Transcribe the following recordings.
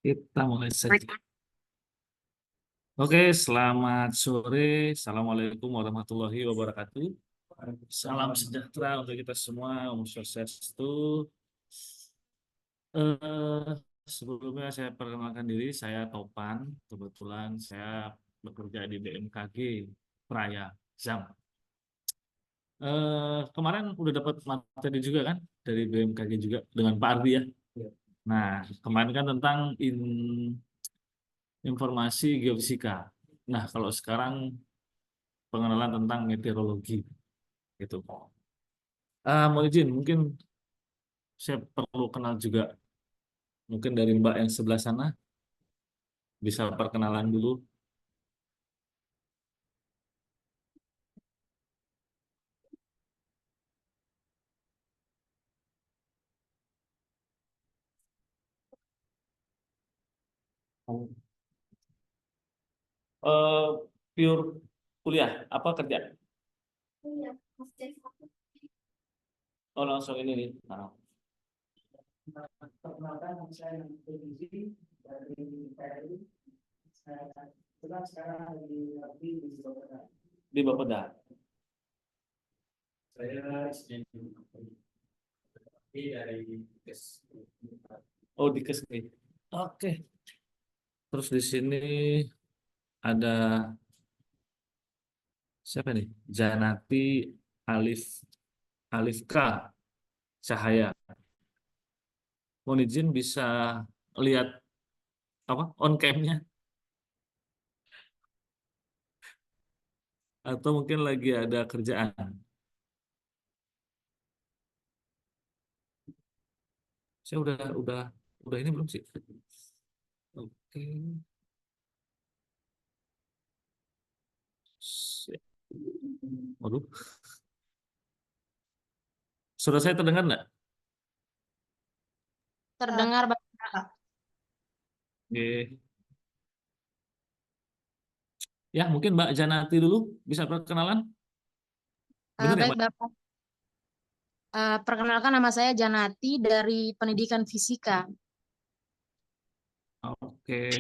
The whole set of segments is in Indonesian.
Kita mulai saja. Oke, selamat sore. Assalamualaikum warahmatullahi wabarakatuh. Salam sejahtera untuk kita semua. Om Swastiastu. Eh, Sebelumnya saya perkenalkan diri, saya Topan. Kebetulan saya bekerja di BMKG Praya Zam. Kemarin udah dapat materi juga kan dari BMKG juga dengan Pak Ardi ya. Nah, kemarin kan tentang informasi geofisika. Nah, kalau sekarang pengenalan tentang meteorologi gitu. Mau izin, mungkin saya perlu kenal juga mungkin dari Mbak yang sebelah sana bisa perkenalan dulu. Eh, Pure kuliah apa kerja? Oh langsung ini nih. Nah, Perkenalkan, saya Nanti dari TNI. Saya sekarang lagi di Bogor. di Bapeda. Saya dari KES. Oh di Kesni. Oke. Terus di sini ada siapa nih? Janati Alif Alifka Cahaya. Mohon izin bisa lihat apa on cam-nya atau mungkin lagi ada kerjaan. Saya udah ini belum sih? Oke. Sip. Waduh, suara saya terdengar nggak? Terdengar, Bapak. Oke. Ya, mungkin Mbak Janati dulu bisa perkenalan. Benar ya, Baik, Mbak? Bapak. Perkenalkan, nama saya Janati dari Pendidikan Fisika. Oke.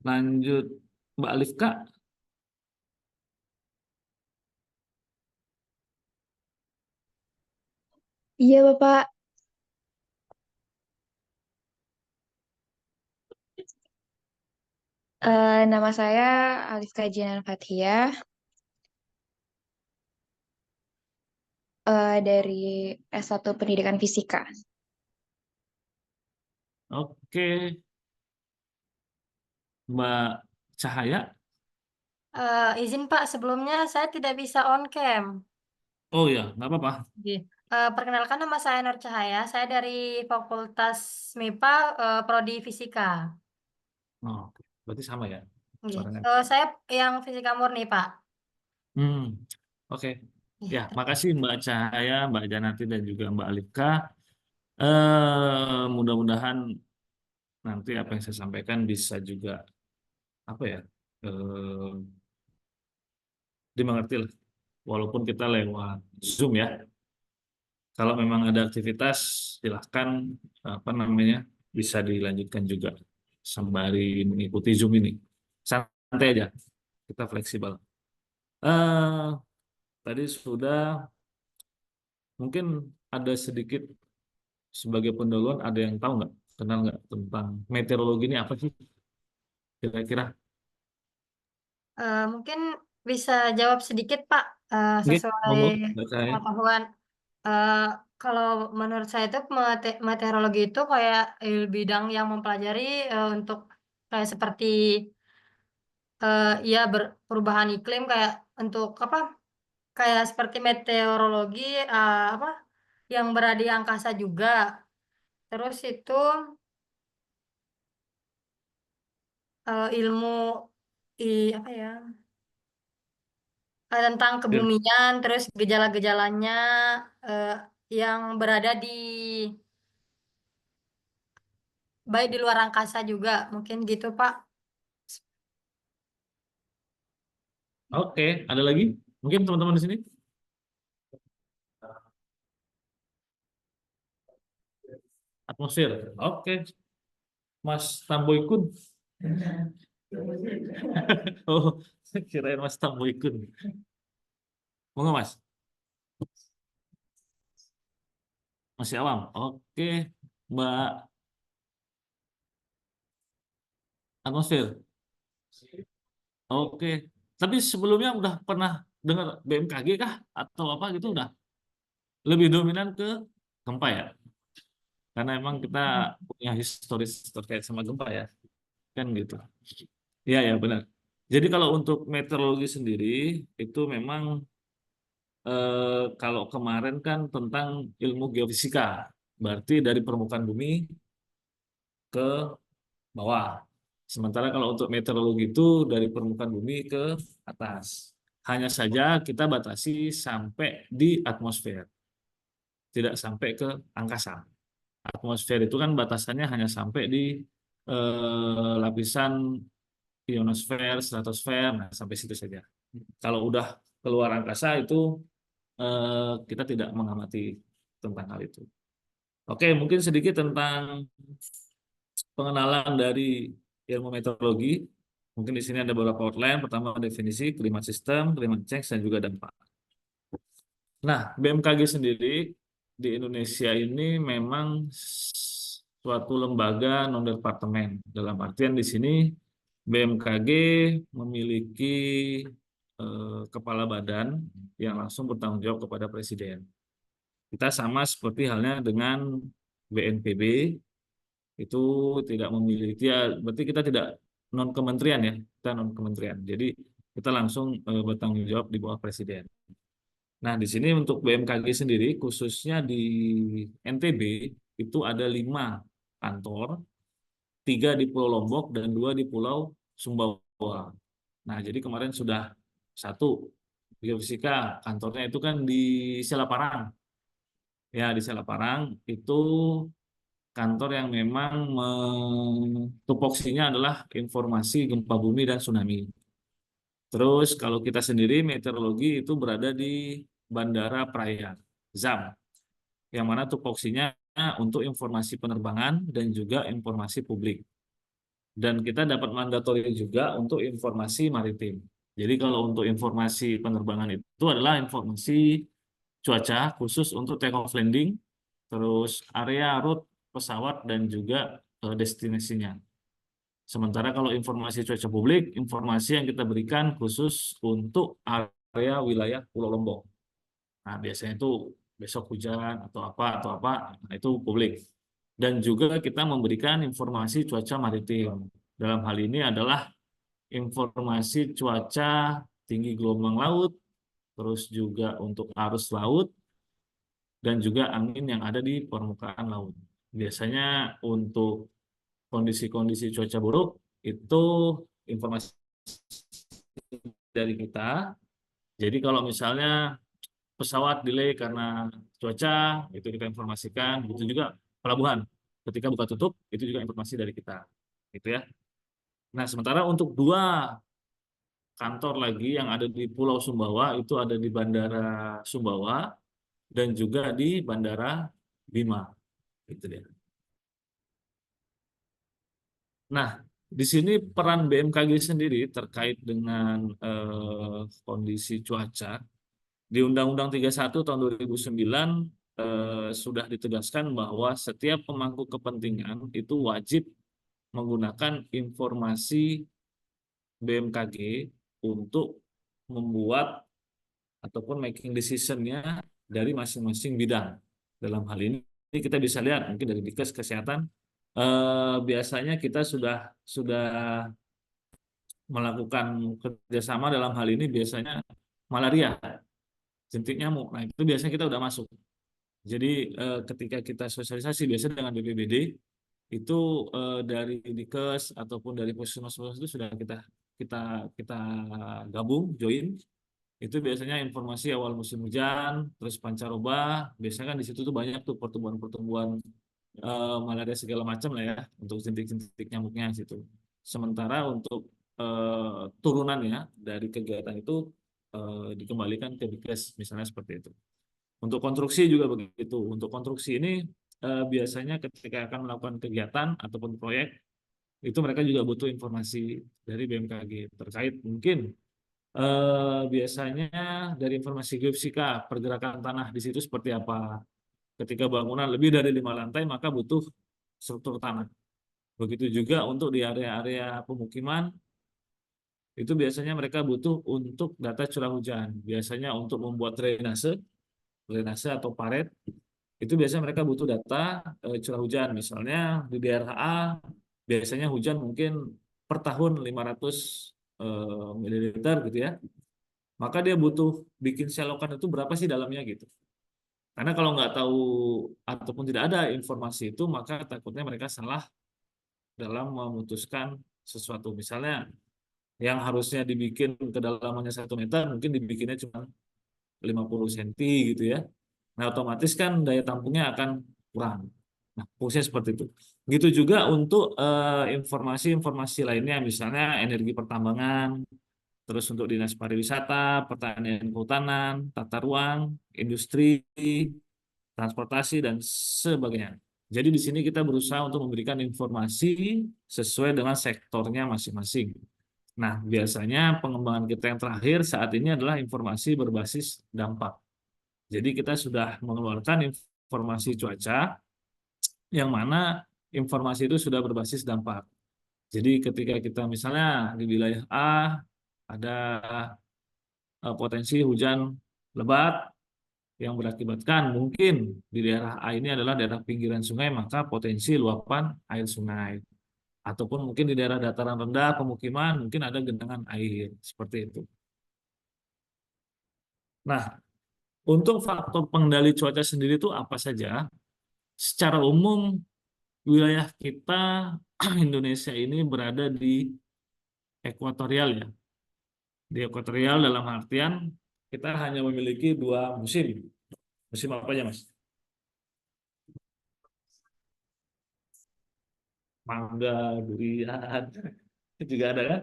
Lanjut Mbak Alifka. Iya, Bapak. Nama saya Alif Kajian Fathia dari S1 Pendidikan Fisika. Oke. Mbak Cahaya. Izin Pak, sebelumnya saya tidak bisa on cam. Oh ya, nggak apa-apa. Oke. Perkenalkan, nama saya Nur Cahaya. Saya dari Fakultas MIPA, Prodi Fisika. Oh, oke. Berarti sama ya Oke. suaranya. Saya yang fisika murni, Pak. Hmm, oke. Iya, Ya, terima makasih kasih. Mbak Cahaya, Mbak Janati dan juga Mbak Alifka. Mudah-mudahan nanti apa yang saya sampaikan bisa juga apa ya dimengerti lah, walaupun kita lewat Zoom ya. Kalau memang ada aktivitas, silahkan apa namanya bisa dilanjutkan juga sembari mengikuti Zoom ini. Santai aja, kita fleksibel. eh Tadi sudah mungkin ada sedikit sebagai pendahuluan, ada yang tahu nggak, kenal nggak tentang meteorologi ini apa sih kira-kira? Mungkin bisa jawab sedikit, Pak, Oke, sesuai monggo, Mbak saya. pengetahuan. Eh, Kalau menurut saya itu meteorologi itu kayak bidang yang mempelajari untuk kayak seperti ya perubahan iklim kayak untuk apa? Kayak seperti meteorologi apa yang berada di angkasa juga. Terus itu ilmu apa ya? Tentang kebumian, terus gejala-gejalanya eh, yang berada di baik di luar angkasa juga, mungkin gitu Pak. Oke, ada lagi? Mungkin teman-teman di sini? Atmosfer. Oke, Mas Tamboykun. Oh, kirain Mas Tamboykun. Mau nggak, Mas? Masih awam. Oke, Mbak Atmosfer. Oke. Tapi sebelumnya udah pernah dengar BMKG kah? Atau apa gitu udah? Lebih dominan ke gempa ya? Karena emang kita punya historis terkait sama gempa ya. Kan gitu. Iya, ya benar. Jadi kalau untuk meteorologi sendiri, itu memang kalau kemarin kan tentang ilmu geofisika. Berarti dari permukaan bumi ke bawah. Sementara kalau untuk meteorologi itu dari permukaan bumi ke atas. Hanya saja kita batasi sampai di atmosfer, tidak sampai ke angkasa. Atmosfer itu kan batasannya hanya sampai di lapisan ionosfer, stratosfer, nah sampai situ saja. Kalau udah keluar angkasa itu kita tidak mengamati tentang hal itu. Oke, mungkin sedikit tentang pengenalan dari ilmu meteorologi. Mungkin di sini ada beberapa outline. Pertama definisi, climate system, climate change, dan juga dampak. Nah, BMKG sendiri di Indonesia ini memang suatu lembaga non-departemen. Dalam artian di sini BMKG memiliki kepala badan yang langsung bertanggung jawab kepada Presiden. Kita sama seperti halnya dengan BNPB, itu tidak memiliki, ya berarti kita tidak non kementerian ya, kita non kementerian. Jadi kita langsung bertanggung jawab di bawah Presiden. Nah, di sini untuk BMKG sendiri, khususnya di NTB, itu ada 5 kantor, 3 di Pulau Lombok dan 2 di Pulau Sumbawa. Nah, jadi kemarin sudah 1 geofisika, kantornya itu kan di Selaparang. Ya, di Selaparang itu kantor yang memang tupoksinya adalah informasi gempa bumi dan tsunami. Terus kalau kita sendiri meteorologi itu berada di Bandara Praia, ZAM, yang mana tupoksinya untuk informasi penerbangan dan juga informasi publik. Dan kita dapat mandatori juga untuk informasi maritim. Jadi kalau untuk informasi penerbangan itu adalah informasi cuaca khusus untuk take off landing, terus area route pesawat dan juga destinasinya. Sementara kalau informasi cuaca publik, informasi yang kita berikan khusus untuk area wilayah Pulau Lombok. Nah, biasanya itu besok hujan atau apa, nah itu publik. Dan juga kita memberikan informasi cuaca maritim. Dalam hal ini adalah informasi cuaca tinggi gelombang laut, terus juga untuk arus laut, dan juga angin yang ada di permukaan laut. Biasanya untuk kondisi-kondisi cuaca buruk itu informasi dari kita. Jadi kalau misalnya pesawat delay karena cuaca, itu kita informasikan. Itu juga pelabuhan ketika buka tutup, itu juga informasi dari kita. Gitu ya. Nah, sementara untuk 2 kantor lagi yang ada di Pulau Sumbawa, itu ada di Bandara Sumbawa dan juga di Bandara Bima. Gitu dia. Nah, di sini peran BMKG sendiri terkait dengan kondisi cuaca. Di Undang-Undang 31 tahun 2009 sudah ditegaskan bahwa setiap pemangku kepentingan itu wajib menggunakan informasi BMKG untuk membuat ataupun making decision-nya dari masing-masing bidang. Dalam hal ini kita bisa lihat mungkin dari Dinkes Kesehatan biasanya kita sudah melakukan kerjasama dalam hal ini biasanya malaria, jentik nyamuk. Nah, itu biasanya kita udah masuk. Jadi ketika kita sosialisasi biasanya dengan BPBD itu dari Dinkes ataupun dari puskesmas itu sudah kita kita gabung join. Itu biasanya informasi awal musim hujan, terus pancaroba, biasanya kan di situ tuh banyak tuh pertumbuhan-pertumbuhan malaria segala macam lah ya untuk jentik-jentik nyamuknya situ. Sementara untuk turunannya dari kegiatan itu dikembalikan ke Dinkes misalnya seperti itu. Untuk konstruksi juga begitu. Untuk konstruksi ini biasanya ketika akan melakukan kegiatan ataupun proyek, itu mereka juga butuh informasi dari BMKG terkait mungkin biasanya dari informasi geofisika, pergerakan tanah di situ seperti apa. Ketika bangunan lebih dari 5 lantai, maka butuh struktur tanah. Begitu juga untuk di area-area pemukiman, itu biasanya mereka butuh untuk data curah hujan. Biasanya untuk membuat drainase atau paret, itu biasanya mereka butuh data curah hujan. Misalnya di daerah A, biasanya hujan mungkin per tahun 500 mililiter gitu ya. Maka dia butuh bikin selokan itu berapa sih dalamnya gitu. Karena kalau nggak tahu ataupun tidak ada informasi itu, maka takutnya mereka salah dalam memutuskan sesuatu. Misalnya yang harusnya dibikin kedalamannya 1 meter, mungkin dibikinnya cuma 50 cm gitu ya. Nah, otomatis kan daya tampungnya akan kurang. Nah, fungsinya seperti itu. Gitu juga untuk informasi-informasi lainnya, misalnya energi pertambangan, terus untuk dinas pariwisata, pertanian kehutanan, tata ruang, industri, transportasi, dan sebagainya. Jadi di sini kita berusaha untuk memberikan informasi sesuai dengan sektornya masing-masing. Nah, biasanya pengembangan kita yang terakhir saat ini adalah informasi berbasis dampak. Jadi kita sudah mengeluarkan informasi cuaca yang mana informasi itu sudah berbasis dampak. Jadi ketika kita misalnya di wilayah A ada potensi hujan lebat yang berakibatkan mungkin di daerah A ini adalah daerah pinggiran sungai, maka potensi luapan air sungai. Ataupun mungkin di daerah dataran rendah pemukiman mungkin ada genangan air, seperti itu. Nah, untuk faktor pengendali cuaca sendiri itu apa saja? Secara umum wilayah kita Indonesia ini berada di ekuatorial ya. Di ekuatorial dalam artian kita hanya memiliki 2 musim. Musim apa aja, Mas? Mangga, durian, itu juga ada kan?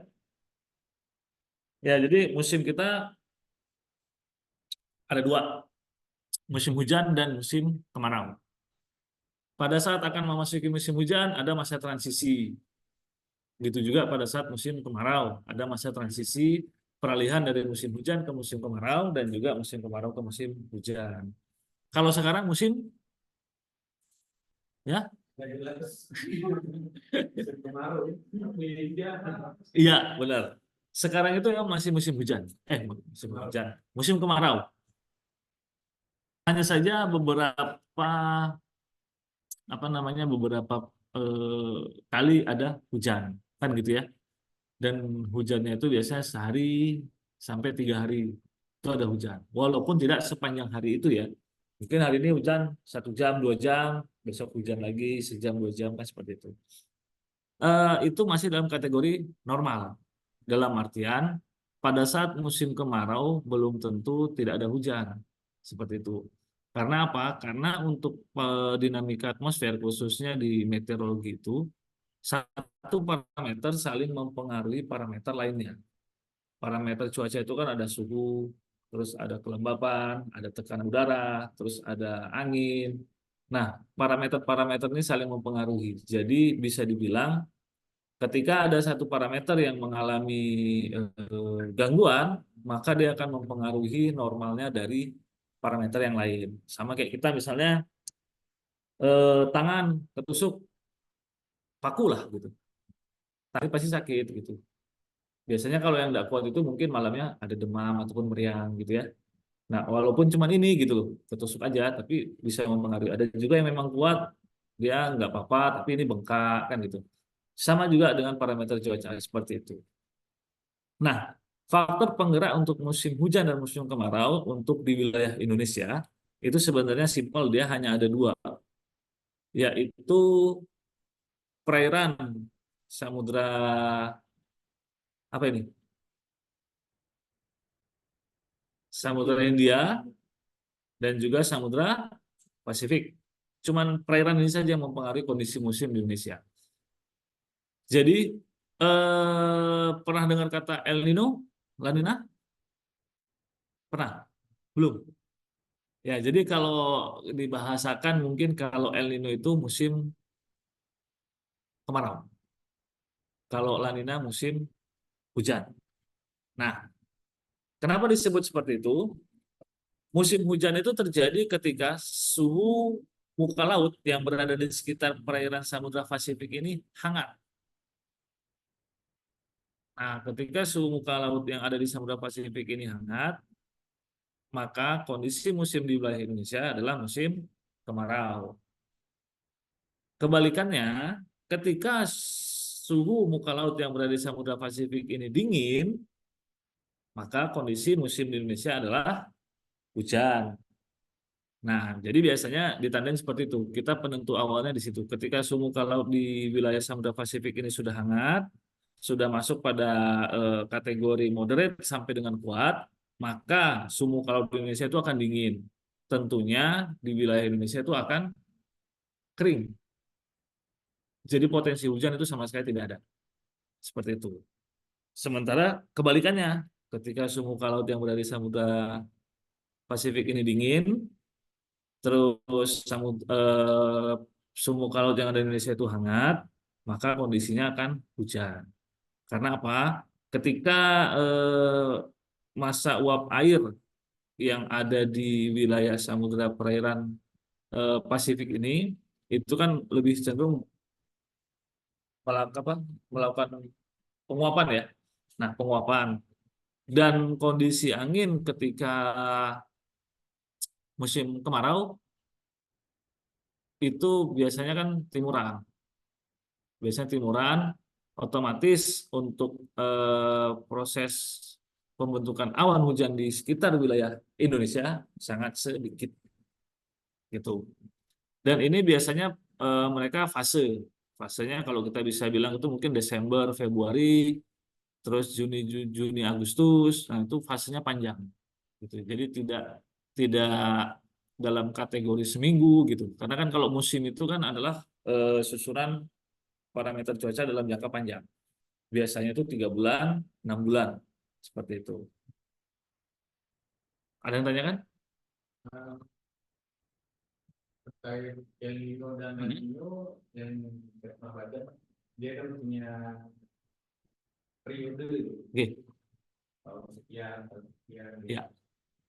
Ya, jadi musim kita ada 2, musim hujan dan musim kemarau. Pada saat akan memasuki musim hujan, ada masa transisi. Begitu juga pada saat musim kemarau, ada masa transisi peralihan dari musim hujan ke musim kemarau dan juga musim kemarau ke musim hujan. Kalau sekarang musim, ya, iya benar. Sekarang itu ya masih musim hujan. Musim hujan, musim kemarau. Hanya saja beberapa beberapa kali ada hujan, kan gitu ya. Dan hujannya itu biasanya sehari sampai 3 hari itu ada hujan. Walaupun tidak sepanjang hari itu ya. Mungkin hari ini hujan 1 jam, 2 jam, besok hujan lagi sejam, 2 jam kan seperti itu. Itu masih dalam kategori normal. Dalam artian pada saat musim kemarau belum tentu tidak ada hujan. Seperti itu. Karena apa? Karena untuk dinamika atmosfer khususnya di meteorologi itu satu parameter saling mempengaruhi parameter lainnya. Parameter cuaca itu kan ada suhu, terus ada kelembapan, ada tekanan udara, terus ada angin. Nah, parameter-parameter ini saling mempengaruhi. Jadi bisa dibilang ketika ada satu parameter yang mengalami gangguan, maka dia akan mempengaruhi normalnya dari parameter yang lain. Sama kayak kita misalnya tangan ketusuk paku lah gitu, tapi pasti sakit gitu. Biasanya kalau yang tidak kuat itu mungkin malamnya ada demam ataupun meriang gitu ya. Nah, walaupun cuma ini gitu loh, ketusuk aja, tapi bisa mempengaruhi. Ada juga yang memang kuat, dia nggak apa-apa, tapi ini bengkak kan gitu. Sama juga dengan parameter cuaca seperti itu. Nah, faktor penggerak untuk musim hujan dan musim kemarau untuk di wilayah Indonesia itu sebenarnya simpel, dia hanya ada 2, yaitu perairan samudra apa ini? Samudra Hindia dan juga Samudra Pasifik. Cuman perairan ini saja yang mempengaruhi kondisi musim di Indonesia. Jadi pernah dengar kata El Nino, La Nina? Pernah? Belum? Ya, jadi kalau dibahasakan mungkin kalau El Nino itu musim kemarau. Kalau La Nina musim hujan. Nah, kenapa disebut seperti itu? Musim hujan itu terjadi ketika suhu muka laut yang berada di sekitar perairan Samudra Pasifik ini hangat. Nah, ketika suhu muka laut yang ada di Samudra Pasifik ini hangat, maka kondisi musim di wilayah Indonesia adalah musim kemarau. Kebalikannya, ketika suhu muka laut yang berada di Samudra Pasifik ini dingin, maka kondisi musim di Indonesia adalah hujan. Nah, jadi biasanya ditandai seperti itu. Kita penentu awalnya di situ. Ketika suhu muka laut di wilayah Samudra Pasifik ini sudah hangat, sudah masuk pada kategori moderate sampai dengan kuat, maka suhu muka laut di Indonesia itu akan dingin. Tentunya di wilayah Indonesia itu akan kering. Jadi potensi hujan itu sama sekali tidak ada. Seperti itu. Sementara kebalikannya, ketika suhu muka laut yang berada di Samudra Pasifik ini dingin, terus suhu muka laut yang ada di Indonesia itu hangat, maka kondisinya akan hujan. Karena apa? Ketika masa uap air yang ada di wilayah samudra perairan Pasifik ini itu kan lebih cenderung melakukan penguapan ya. Nah, penguapan dan kondisi angin ketika musim kemarau itu biasanya kan timuran. Biasanya timuran, otomatis untuk proses pembentukan awan hujan di sekitar wilayah Indonesia sangat sedikit gitu. Dan ini biasanya mereka fasenya kalau kita bisa bilang itu mungkin Desember, Februari, terus Juni, Agustus. Nah, itu fasenya panjang gitu. Jadi tidak tidak dalam kategori seminggu gitu. Karena kan kalau musim itu kan adalah susunan parameter cuaca dalam jangka panjang. Biasanya itu 3 bulan, 6 bulan. Seperti itu. Ada yang tanya kan? Terkait El Nino dan La Nino yang kita baca, dia kan punya periode Oke. tahun sekian, tahun sekian. Ya.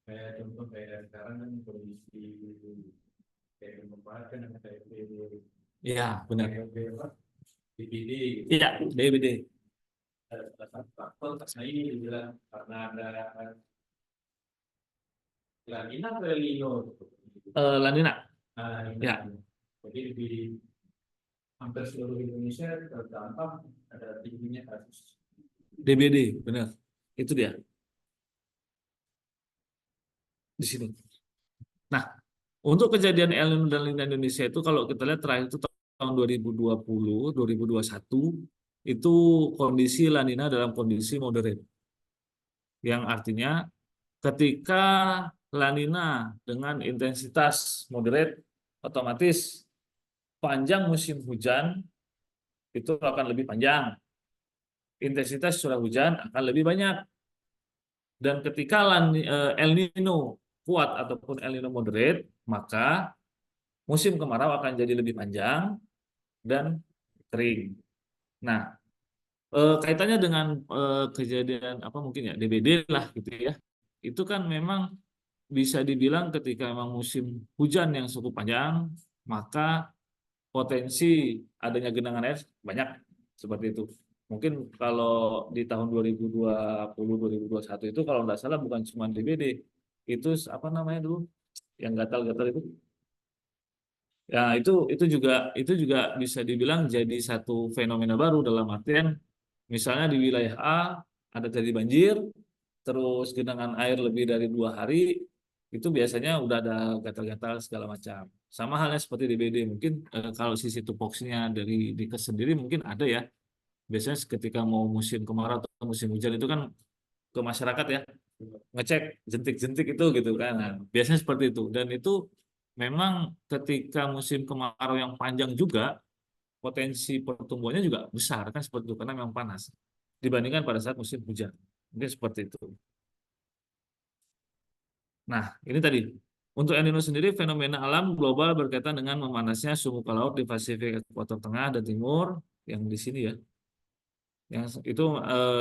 Kayak contoh kayak sekarang kan kondisi kayak kemarin kan ada DBD, Iya, benar. DBD. Iya, DBD. Ada salah satu faktor karena ini dibilang karena ada La Nina atau El Nino. La Nina. Nah, Ya. jadi di hampir seluruh Indonesia terdampak ada tingginya kasus. DBD, benar. Itu dia. Di sini. Nah, untuk kejadian El Nino dan La Nina Indonesia itu kalau kita lihat terakhir itu tahun 2020, 2021 itu kondisi La Nina dalam kondisi moderate. Yang artinya ketika La Nina dengan intensitas moderate otomatis panjang musim hujan itu akan lebih panjang. Intensitas curah hujan akan lebih banyak. Dan ketika El Nino kuat ataupun El Nino moderate, maka musim kemarau akan jadi lebih panjang dan kering. Nah, kaitannya dengan kejadian apa mungkin ya DBD lah gitu ya. Itu kan memang bisa dibilang ketika memang musim hujan yang cukup panjang, maka potensi adanya genangan air banyak seperti itu. Mungkin kalau di tahun 2020-2021 itu kalau nggak salah bukan cuma DBD, itu apa namanya dulu yang gatal-gatal itu. Ya itu juga bisa dibilang jadi satu fenomena baru dalam artian misalnya di wilayah A ada terjadi banjir, terus genangan air lebih dari 2 hari, itu biasanya udah ada gatal-gatal segala macam. Sama halnya seperti DBD, mungkin kalau sisi tupoksinya dari Dikes sendiri mungkin ada ya. Biasanya ketika mau musim kemarau atau musim hujan itu kan ke masyarakat ya ngecek jentik-jentik itu gitu kan. Nah, biasanya seperti itu dan itu memang ketika musim kemarau yang panjang juga potensi pertumbuhannya juga besar kan seperti itu karena memang panas dibandingkan pada saat musim hujan. Mungkin seperti itu. Nah, ini tadi Untuk El Nino sendiri fenomena alam global berkaitan dengan memanasnya suhu muka laut di Pasifik Ekuator Tengah dan Timur yang di sini ya. Yang itu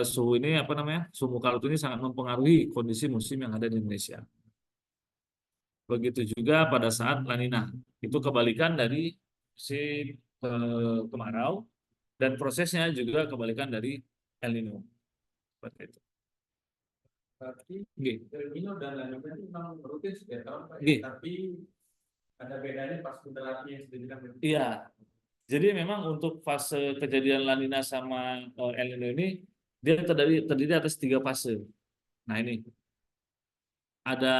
suhu ini apa namanya? Suhu muka laut ini sangat mempengaruhi kondisi musim yang ada di Indonesia. Begitu juga pada saat La Nina. Itu kebalikan dari musim kemarau dan prosesnya juga kebalikan dari El Nino. Seperti itu. Berarti Nggih. El Nino dan La Nina itu memang rutin setiap tahun, Pak. Nggih. Tapi ada bedanya pas moderatnya yang sudah bilang begitu. Iya. Jadi memang untuk fase kejadian La Nina sama El Nino ini dia terdiri atas 3 fase. Nah ini ada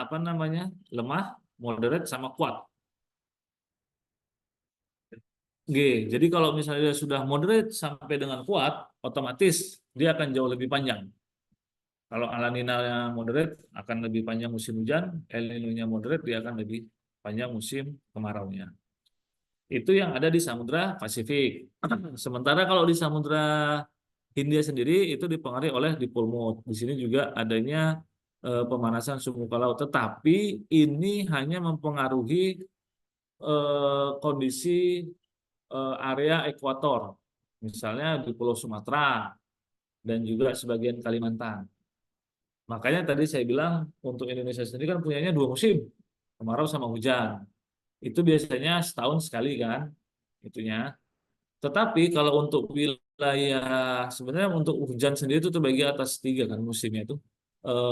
apa namanya lemah, moderate, sama kuat. Jadi kalau misalnya dia sudah moderate sampai dengan kuat, otomatis dia akan jauh lebih panjang. Kalau La Nina moderate akan lebih panjang musim hujan, El Nino-nya moderate dia akan lebih panjang musim kemaraunya. Itu yang ada di Samudra Pasifik. Sementara kalau di Samudra Hindia sendiri itu dipengaruhi oleh dipole moon. Di sini juga adanya pemanasan suhu muka laut, tetapi ini hanya mempengaruhi kondisi area ekuator, misalnya di Pulau Sumatera dan juga sebagian Kalimantan. Makanya tadi saya bilang untuk Indonesia sendiri kan punyanya 2 musim, kemarau sama hujan. Itu biasanya setahun sekali kan, itunya. Tetapi kalau untuk wilayah sebenarnya untuk hujan sendiri itu terbagi atas 3 kan musimnya itu,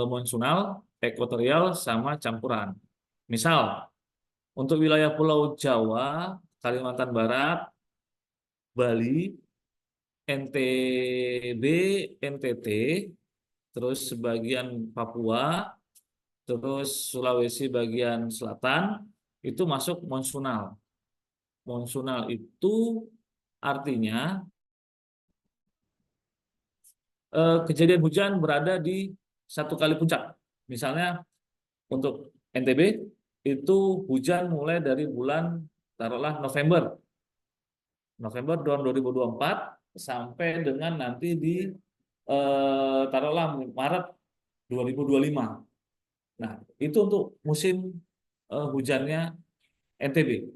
monsunal, ekuatorial, sama campuran. Misal untuk wilayah Pulau Jawa, Kalimantan Barat, Bali, NTB, NTT, terus sebagian Papua, terus Sulawesi bagian selatan itu masuk monsunal. Monsunal itu artinya kejadian hujan berada di 1 kali puncak. Misalnya untuk NTB itu hujan mulai dari bulan taruhlah November tahun 2024 sampai dengan nanti di taruhlah Maret 2025. Nah, itu untuk musim hujannya NTB.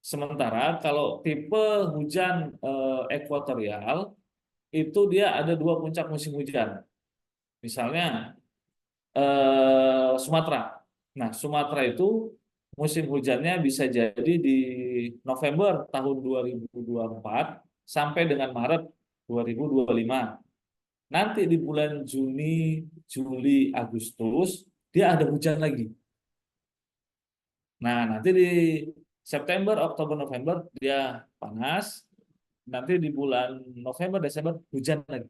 Sementara kalau tipe hujan ekuatorial itu dia ada 2 puncak musim hujan. Misalnya Sumatera. Nah, Sumatera itu musim hujannya bisa jadi di November tahun 2024 sampai dengan Maret 2025. Nanti di bulan Juni, Juli, Agustus dia ada hujan lagi. Nah, nanti di September, Oktober, November dia panas. Nanti di bulan November, Desember hujan lagi.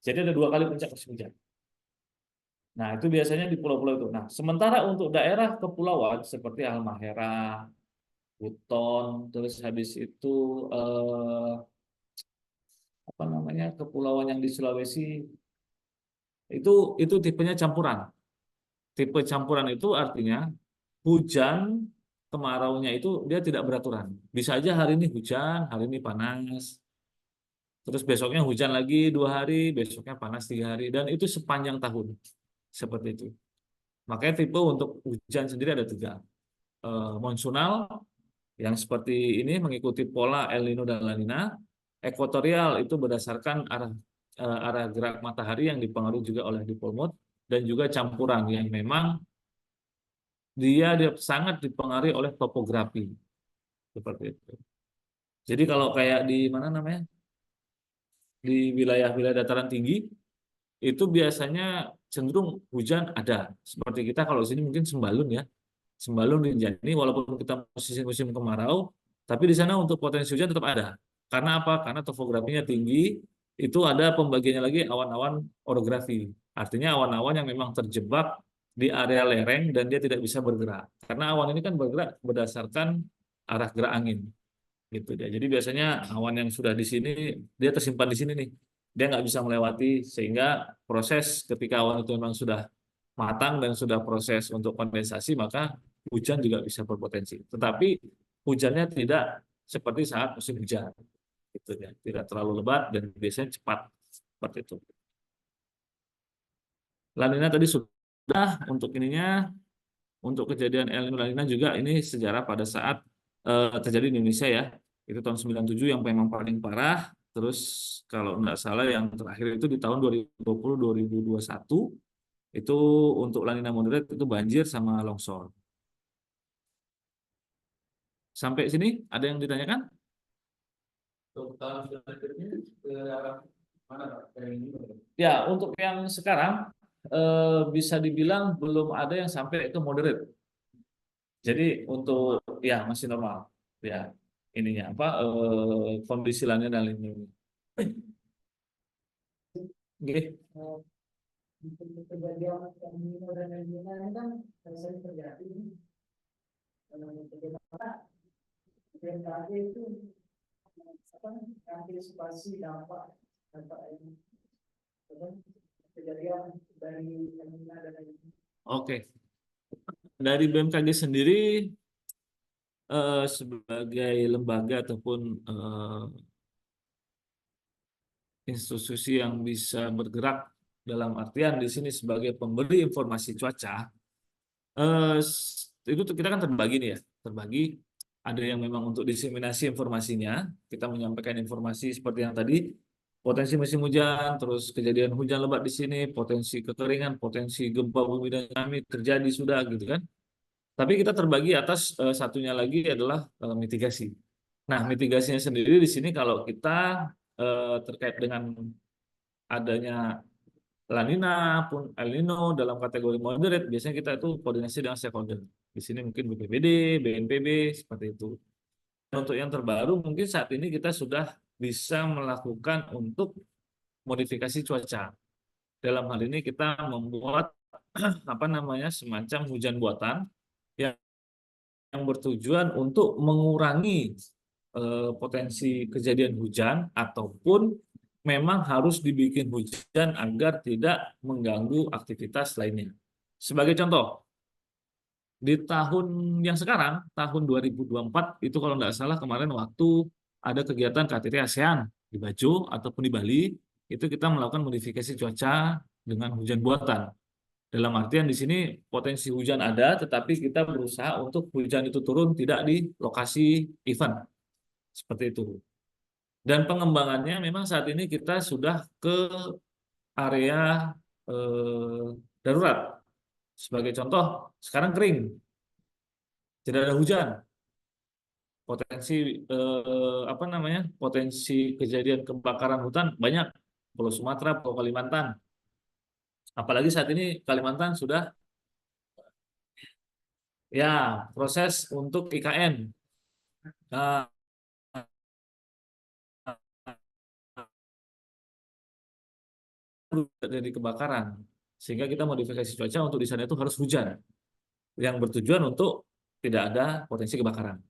Jadi ada 2 kali puncak musim hujan. Nah, itu biasanya di pulau-pulau itu. Nah, sementara untuk daerah kepulauan seperti Halmahera, Buton, terus habis itu apa namanya kepulauan yang di Sulawesi itu tipenya campuran. Tipe campuran itu artinya hujan kemaraunya itu dia tidak beraturan. Bisa aja hari ini hujan, hari ini panas. Terus besoknya hujan lagi 2 hari, besoknya panas 3 hari, dan itu sepanjang tahun seperti itu. Makanya tipe untuk hujan sendiri ada 3. Monsunal yang seperti ini mengikuti pola El Nino dan La Nina. Ekuatorial itu berdasarkan arah gerak matahari yang dipengaruhi juga oleh dipole moon, dan juga campuran yang memang dia sangat dipengaruhi oleh topografi seperti itu. Jadi kalau kayak di mana namanya di wilayah-wilayah dataran tinggi itu biasanya cenderung hujan ada. Seperti kita kalau di sini mungkin Sembalun ya. Sembalun, Rinjani, walaupun kita musim kemarau, tapi di sana untuk potensi hujan tetap ada. Karena apa? Karena topografinya tinggi, itu ada pembagiannya lagi awan-awan orografi. Artinya awan-awan yang memang terjebak di area lereng dan dia tidak bisa bergerak. Karena awan ini kan bergerak berdasarkan arah gerak angin. Gitu dia. Jadi biasanya awan yang sudah di sini, dia tersimpan di sini nih. Dia nggak bisa melewati, sehingga proses ketika awan itu memang sudah matang dan sudah proses untuk kondensasi, maka hujan juga bisa berpotensi. Tetapi hujannya tidak seperti saat musim hujan. Gitu ya. Tidak terlalu lebat dan biasanya cepat. Seperti itu. La Nina tadi sudah untuk ininya. untuk kejadian El Nino La Nina juga ini sejarah pada saat terjadi di Indonesia ya. Itu tahun 97 yang memang paling parah. Terus kalau nggak salah yang terakhir itu di tahun 2020-2021 itu untuk La Nina moderate itu banjir sama longsor. Sampai sini ada yang ditanyakan? Untuk tahun selanjutnya ke arah mana Pak? Kayak ini, Pak? Ya, untuk yang sekarang bisa dibilang belum ada yang sampai ke moderate. Jadi untuk ya masih normal ya ininya apa kondisi lanina dan ini. Oke. Untuk kejadian yang Nino dan El Nino ini kan sering terjadi. Bagaimana BMKG itu apa antisipasi dampak ini kejadian dari El Nino dan El Nino. Oke. Dari BMKG sendiri sebagai lembaga ataupun institusi yang bisa bergerak dalam artian di sini sebagai pemberi informasi cuaca, itu kita kan terbagi nih ya, terbagi. Ada yang memang untuk diseminasi informasinya, kita menyampaikan informasi seperti yang tadi, potensi musim hujan, terus kejadian hujan lebat di sini, potensi kekeringan, potensi gempa bumi dan tsunami terjadi sudah gitu kan. Tapi kita terbagi atas satunya lagi adalah mitigasi. Nah, mitigasinya sendiri di sini kalau kita terkait dengan adanya La Nina pun El Nino dalam kategori moderate, biasanya kita itu koordinasi dengan stakeholder. Di sini mungkin BPBD, BNPB, seperti itu. Untuk yang terbaru mungkin saat ini kita sudah bisa melakukan untuk modifikasi cuaca. Dalam hal ini kita membuat apa namanya semacam hujan buatan yang bertujuan untuk mengurangi potensi kejadian hujan ataupun memang harus dibikin hujan agar tidak mengganggu aktivitas lainnya. Sebagai contoh, di tahun yang sekarang, tahun 2024, itu kalau nggak salah kemarin waktu ada kegiatan KTT ASEAN di Bajo ataupun di Bali, itu kita melakukan modifikasi cuaca dengan hujan buatan. Dalam artian di sini potensi hujan ada, tetapi kita berusaha untuk hujan itu turun tidak di lokasi event. Seperti itu. Dan pengembangannya memang saat ini kita sudah ke area darurat. Sebagai contoh, sekarang kering, tidak ada hujan. Potensi apa namanya? Potensi kejadian kebakaran hutan banyak. Pulau Sumatera, Pulau Kalimantan. Apalagi saat ini Kalimantan sudah ya proses untuk IKN. Nah, terjadi kebakaran sehingga kita modifikasi cuaca untuk di sana itu harus hujan yang bertujuan untuk tidak ada potensi kebakaran.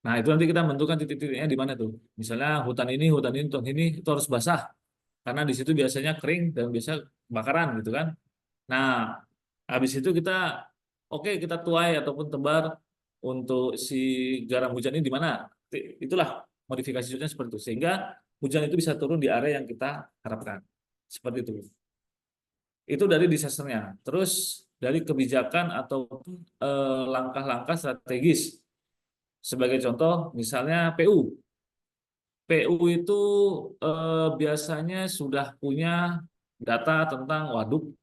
Nah itu nanti kita menentukan titik-titiknya di mana tuh. Misalnya hutan ini itu harus basah karena di situ biasanya kering dan biasa kebakaran gitu kan. Nah habis itu kita kita tuai ataupun tebar untuk si garam hujan ini di mana. Itulah modifikasi cuaca seperti itu sehingga hujan itu bisa turun di area yang kita harapkan. Seperti itu. Itu dari disasternya. Terus dari kebijakan ataupun langkah-langkah strategis. Sebagai contoh, misalnya PU. PU itu biasanya sudah punya data tentang waduk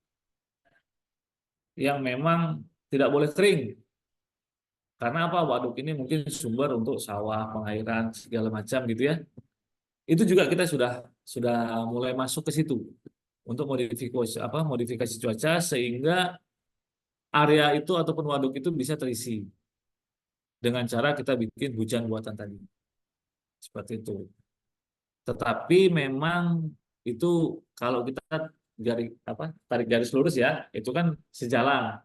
yang memang tidak boleh kering. Karena apa? Waduk ini mungkin sumber untuk sawah, pengairan, segala macam gitu ya. Itu juga kita sudah mulai masuk ke situ untuk modifikasi cuaca sehingga area itu ataupun waduk itu bisa terisi dengan cara kita bikin hujan buatan tadi. Seperti itu. Tetapi memang itu kalau kita tarik garis lurus ya, itu kan sejalan.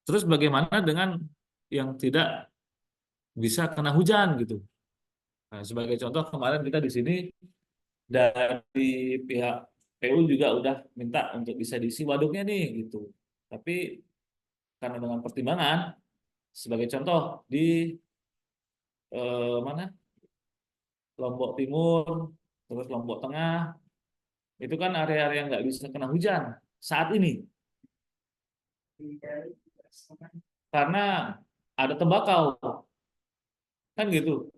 Terus bagaimana dengan yang tidak bisa kena hujan gitu? Nah, sebagai contoh kemarin kita di sini dari pihak PU juga udah minta untuk bisa diisi waduknya nih gitu. Tapi karena dengan pertimbangan, sebagai contoh di mana Lombok Timur, terus Lombok Tengah, itu kan area-area yang nggak bisa kena hujan saat ini. karena ada tembakau, kan gitu.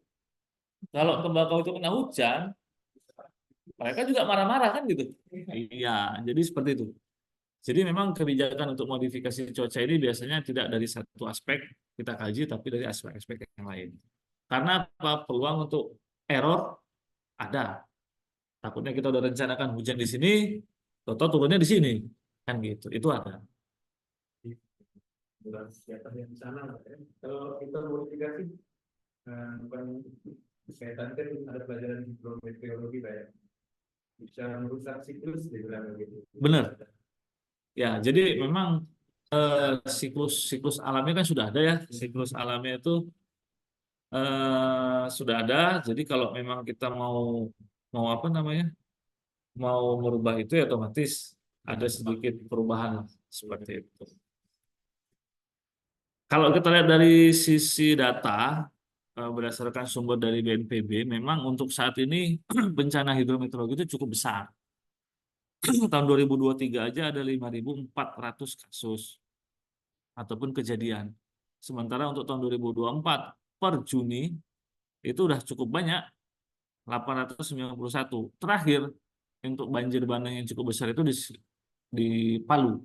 Kalau tembakau itu kena hujan, mereka juga marah-marah kan gitu. Iya, jadi seperti itu. Jadi memang kebijakan untuk modifikasi cuaca ini biasanya tidak dari satu aspek kita kaji, tapi dari aspek-aspek yang lain. Karena apa? Peluang untuk error ada. Takutnya kita udah rencanakan hujan di sini, atau turunnya di sini, kan gitu. Itu ada. bulan siapa yang di sana Pak, ya. Kalau kita modifikasi bukan kaitan kan ada pelajaran hidrometeorologi Pak, ya. Bisa merusak siklus dibilang begitu. Benar. Ya, jadi memang siklus alamnya kan sudah ada ya. Siklus alamnya itu sudah ada. Jadi kalau memang kita mau mau apa namanya, mau merubah itu ya otomatis ada sedikit perubahan seperti itu. Kalau kita lihat dari sisi data berdasarkan sumber dari BNPB, memang untuk saat ini bencana hidrometeorologi itu cukup besar. Tahun 2023 aja ada 5.400 kasus ataupun kejadian. Sementara untuk tahun 2024 per Juni itu udah cukup banyak, 891. Terakhir untuk banjir bandang yang cukup besar itu di Palu.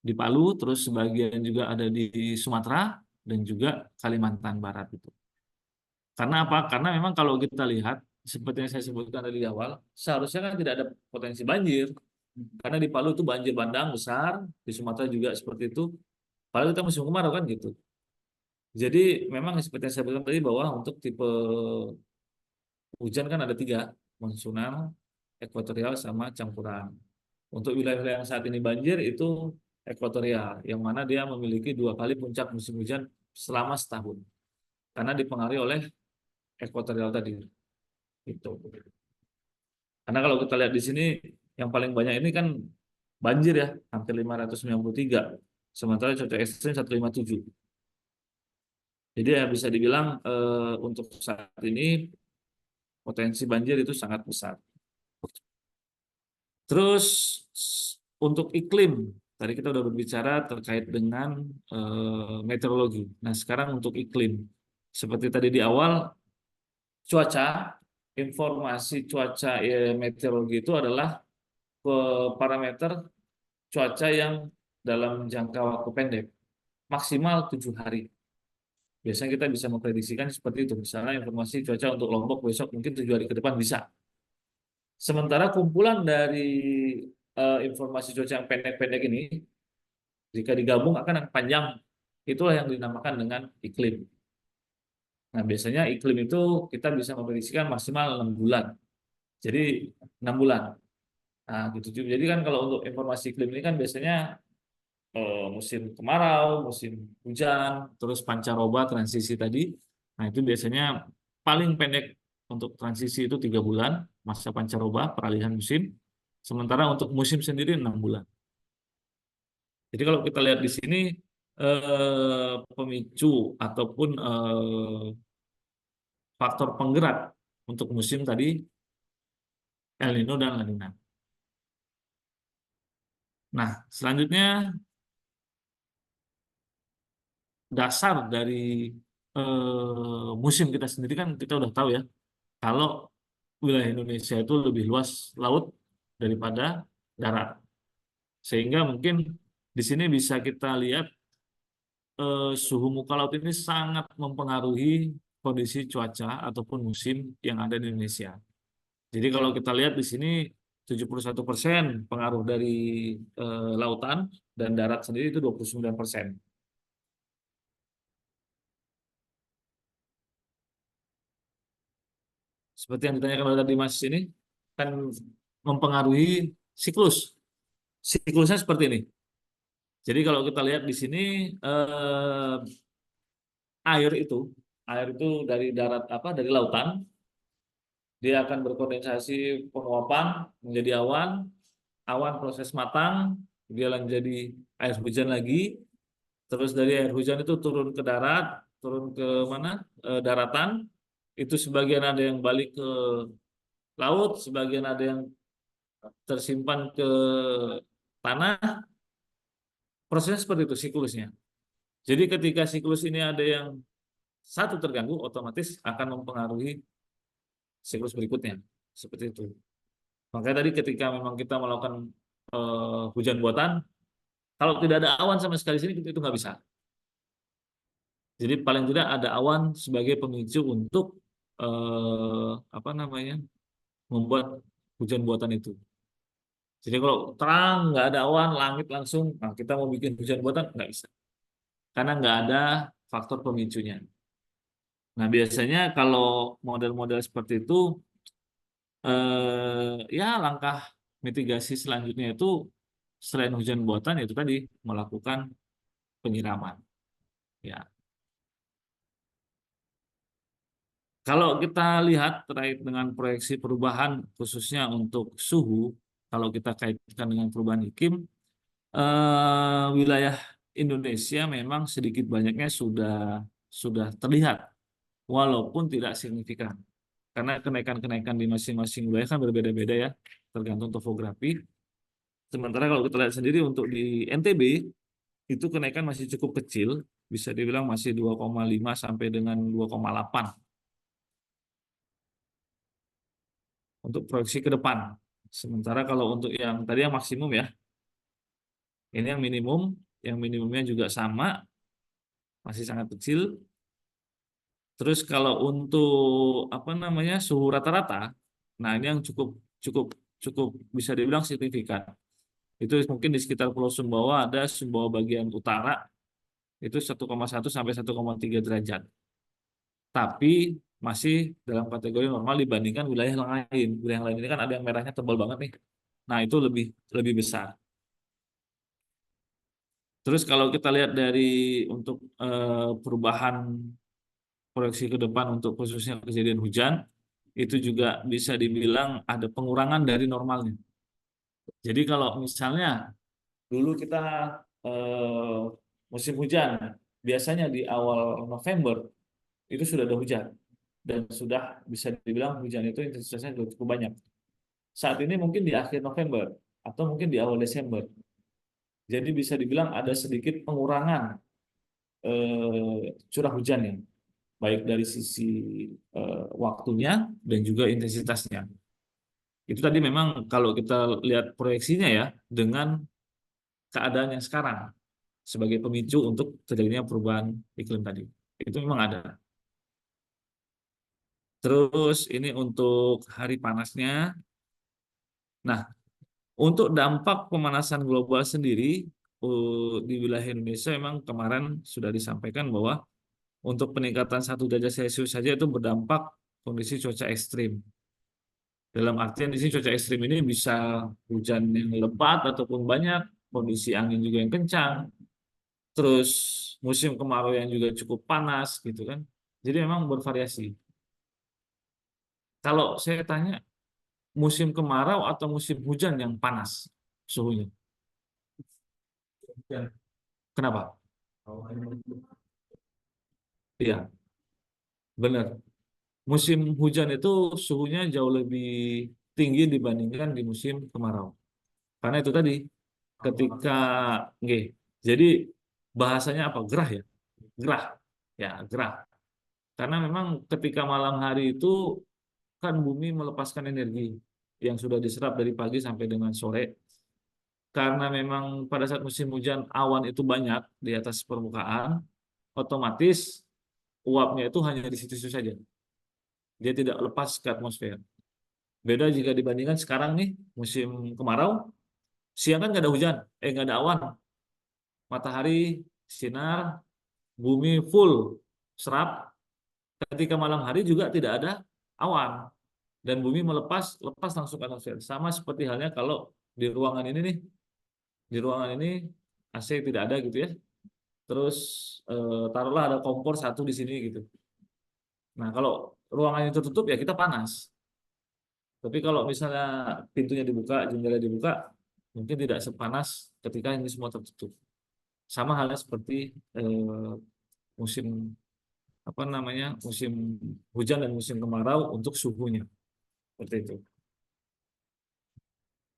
Di Palu, terus sebagian juga ada di Sumatera dan juga Kalimantan Barat itu. Karena apa? Karena memang kalau kita lihat seperti yang saya sebutkan tadi di awal, seharusnya kan tidak ada potensi banjir. Karena di Palu itu banjir bandang besar, di Sumatera juga seperti itu. Padahal kita musim kemarau kan gitu. Jadi memang seperti yang saya bilang tadi bahwa untuk tipe hujan kan ada 3, monsunal, ekuatorial, sama campuran. Untuk wilayah-wilayah yang saat ini banjir itu ekuatorial, yang mana dia memiliki 2 kali puncak musim hujan selama setahun. Karena dipengaruhi oleh ekuatorial tadi. Itu. Karena kalau kita lihat di sini yang paling banyak ini kan banjir ya, hampir 593. Sementara cuaca ekstrim 157. Jadi ya bisa dibilang untuk saat ini potensi banjir itu sangat besar. Terus untuk iklim, tadi kita udah berbicara terkait dengan meteorologi. Nah sekarang untuk iklim, seperti tadi di awal, cuaca, informasi cuaca meteorologi itu adalah parameter cuaca yang dalam jangka waktu pendek, maksimal 7 hari. Biasanya kita bisa memprediksikan seperti itu. Misalnya informasi cuaca untuk Lombok besok mungkin 7 hari ke depan bisa. Sementara kumpulan dari informasi cuaca yang pendek-pendek ini, jika digabung akan yang panjang, itulah yang dinamakan dengan iklim. Nah, biasanya iklim itu kita bisa memprediksikan maksimal 6 bulan. Jadi 6 bulan. Nah, gitu juga. Jadi kan kalau untuk informasi iklim ini kan biasanya musim kemarau, musim hujan, terus pancaroba transisi tadi. Nah, itu biasanya paling pendek untuk transisi itu 3 bulan, masa pancaroba, peralihan musim. Sementara untuk musim sendiri 6 bulan. Jadi kalau kita lihat di sini pemicu ataupun faktor penggerak untuk musim tadi El Nino dan La Nina. Nah, selanjutnya dasar dari musim kita sendiri kan kita udah tahu ya, kalau wilayah Indonesia itu lebih luas laut daripada darat. Sehingga mungkin di sini bisa kita lihat suhu muka laut ini sangat mempengaruhi kondisi cuaca ataupun musim yang ada di Indonesia. Jadi kalau kita lihat di sini 71% pengaruh dari lautan dan darat sendiri itu 29%. Seperti yang ditanyakan oleh tadi Mas ini kan mempengaruhi siklus. Siklusnya seperti ini. Jadi kalau kita lihat di sini air itu dari darat dari lautan dia akan berkondensasi penguapan menjadi awan, awan proses matang, dia jadi air hujan lagi, terus dari air hujan itu turun ke darat, turun ke mana? Daratan, itu sebagian ada yang balik ke laut, sebagian ada yang tersimpan ke tanah, prosesnya seperti itu siklusnya. Jadi ketika siklus ini ada yang satu terganggu, otomatis akan mempengaruhi siklus berikutnya. Seperti itu. Makanya tadi ketika memang kita melakukan hujan buatan, kalau tidak ada awan sama sekali di sini, itu nggak bisa. Jadi paling tidak ada awan sebagai pemicu untuk apa namanya, membuat hujan buatan itu. Jadi kalau terang nggak ada awan, langit langsung, nah kita mau bikin hujan buatan nggak bisa, karena nggak ada faktor pemicunya. Nah biasanya kalau model-model seperti itu, ya langkah mitigasi selanjutnya itu selain hujan buatan itu tadi melakukan penyiraman. Ya, kalau kita lihat terkait dengan proyeksi perubahan khususnya untuk suhu, kalau kita kaitkan dengan perubahan iklim, wilayah Indonesia memang sedikit banyaknya sudah terlihat, walaupun tidak signifikan. Karena kenaikan-kenaikan di masing-masing wilayah kan berbeda-beda ya, tergantung topografi. Sementara kalau kita lihat sendiri untuk di NTB, itu kenaikan masih cukup kecil, bisa dibilang masih 2,5 sampai dengan 2,8 untuk proyeksi ke depan. Sementara kalau untuk yang tadi yang maksimum ya, ini yang minimumnya juga sama, masih sangat kecil. Terus kalau untuk apa namanya suhu rata-rata, nah ini yang cukup cukup cukup bisa dibilang signifikan. Itu mungkin di sekitar Pulau Sumbawa ada Sumbawa bagian utara itu 1,1 sampai 1,3 derajat. Tapi masih dalam kategori normal dibandingkan wilayah lain. Wilayah lain ini kan ada yang merahnya tebal banget nih. Nah, itu lebih lebih besar. Terus kalau kita lihat dari untuk perubahan proyeksi ke depan untuk khususnya kejadian hujan, itu juga bisa dibilang ada pengurangan dari normalnya. Jadi kalau misalnya dulu kita eh, musim hujan, biasanya di awal November itu sudah ada hujan dan sudah bisa dibilang hujan itu intensitasnya sudah cukup banyak. Saat ini mungkin di akhir November atau mungkin di awal Desember. Jadi bisa dibilang ada sedikit pengurangan curah hujannya, baik dari sisi waktunya dan juga intensitasnya. Itu tadi memang kalau kita lihat proyeksinya ya dengan keadaan yang sekarang sebagai pemicu untuk terjadinya perubahan iklim tadi. Itu memang ada. Terus ini untuk hari panasnya. Nah, untuk dampak pemanasan global sendiri di wilayah Indonesia memang kemarin sudah disampaikan bahwa untuk peningkatan 1 derajat Celcius saja itu berdampak kondisi cuaca ekstrim. Dalam artian di sini cuaca ekstrim ini bisa hujan yang lebat ataupun banyak, kondisi angin juga yang kencang, terus musim kemarau yang juga cukup panas gitu kan. Jadi memang bervariasi. Kalau saya tanya musim kemarau atau musim hujan yang panas suhunya? Dan Kenapa? kalau Iya, benar. Musim hujan itu suhunya jauh lebih tinggi dibandingkan di musim kemarau. Karena itu tadi, ketika, nggih, jadi bahasanya apa? Gerah ya? Gerah. Ya, gerah. Karena memang ketika malam hari itu kan bumi melepaskan energi yang sudah diserap dari pagi sampai dengan sore. Karena memang pada saat musim hujan awan itu banyak di atas permukaan, otomatis uapnya itu hanya di situ-situ saja. Dia tidak lepas ke atmosfer. Beda jika dibandingkan sekarang nih musim kemarau, siang kan nggak ada hujan, nggak ada awan, matahari sinar, bumi full serap. Ketika malam hari juga tidak ada awan dan bumi lepas langsung ke atmosfer. Sama seperti halnya kalau di ruangan ini nih, di ruangan ini AC tidak ada gitu ya. Terus taruhlah ada kompor satu di sini gitu. Nah kalau ruangannya tertutup ya kita panas. Tapi kalau misalnya pintunya dibuka, jendela dibuka, mungkin tidak sepanas ketika ini semua tertutup. Sama halnya seperti musim apa namanya musim hujan dan musim kemarau untuk suhunya seperti itu.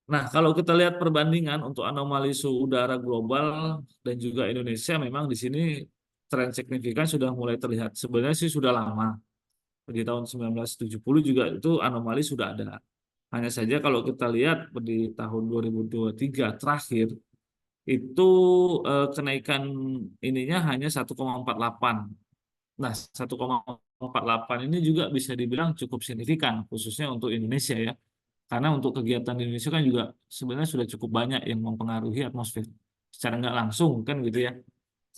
Nah, kalau kita lihat perbandingan untuk anomali suhu udara global dan juga Indonesia, memang di sini tren signifikan sudah mulai terlihat. Sebenarnya sih sudah lama. Di tahun 1970 juga itu anomali sudah ada. Hanya saja kalau kita lihat di tahun 2023 terakhir itu kenaikan ininya hanya 1,48. Nah, 1,48 ini juga bisa dibilang cukup signifikan khususnya untuk Indonesia ya. Karena untuk kegiatan di Indonesia kan juga sebenarnya sudah cukup banyak yang mempengaruhi atmosfer secara nggak langsung kan gitu ya.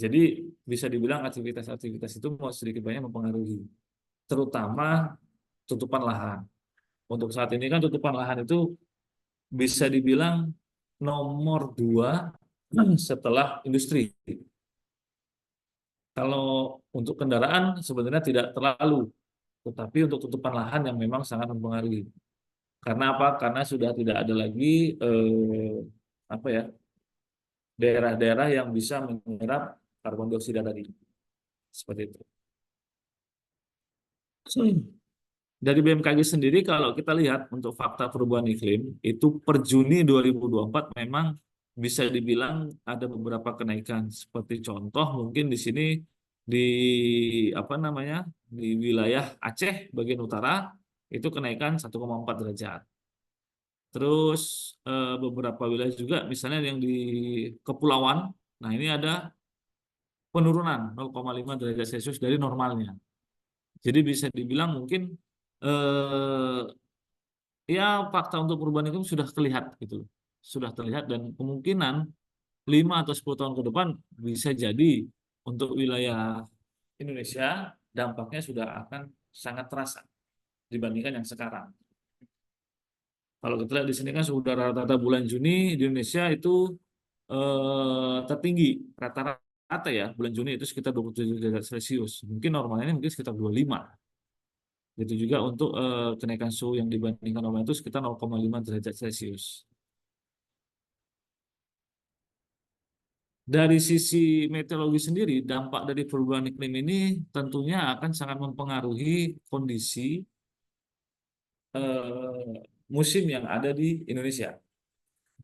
Jadi bisa dibilang aktivitas-aktivitas itu mau sedikit banyak mempengaruhi, terutama tutupan lahan. Untuk saat ini kan tutupan lahan itu bisa dibilang nomor 2 setelah industri. Kalau untuk kendaraan sebenarnya tidak terlalu, tetapi untuk tutupan lahan yang memang sangat mempengaruhi. Karena apa? Karena sudah tidak ada lagi apa ya, daerah-daerah yang bisa menyerap karbon dioksida tadi. Seperti itu. Dari BMKG sendiri kalau kita lihat untuk fakta perubahan iklim itu per Juni 2024 memang bisa dibilang ada beberapa kenaikan. Seperti contoh mungkin di sini di apa namanya di wilayah Aceh bagian utara itu kenaikan 1,4 derajat. Terus beberapa wilayah juga misalnya yang di kepulauan, nah ini ada penurunan 0,5 derajat Celcius dari normalnya. Jadi bisa dibilang mungkin eh, ya fakta untuk perubahan iklim sudah terlihat gitu loh. Sudah terlihat dan kemungkinan 5 atau 10 tahun ke depan bisa jadi untuk wilayah Indonesia dampaknya sudah akan sangat terasa dibandingkan yang sekarang. Kalau kita lihat di sini kan sudah rata-rata bulan Juni di Indonesia itu tertinggi rata-rata ya bulan Juni itu sekitar 27 derajat Celcius. Mungkin normalnya ini mungkin sekitar 25. Itu juga untuk kenaikan suhu yang dibandingkan normal itu sekitar 0,5 derajat Celcius. Dari sisi meteorologi sendiri, dampak dari perubahan iklim ini tentunya akan sangat mempengaruhi kondisi musim yang ada di Indonesia.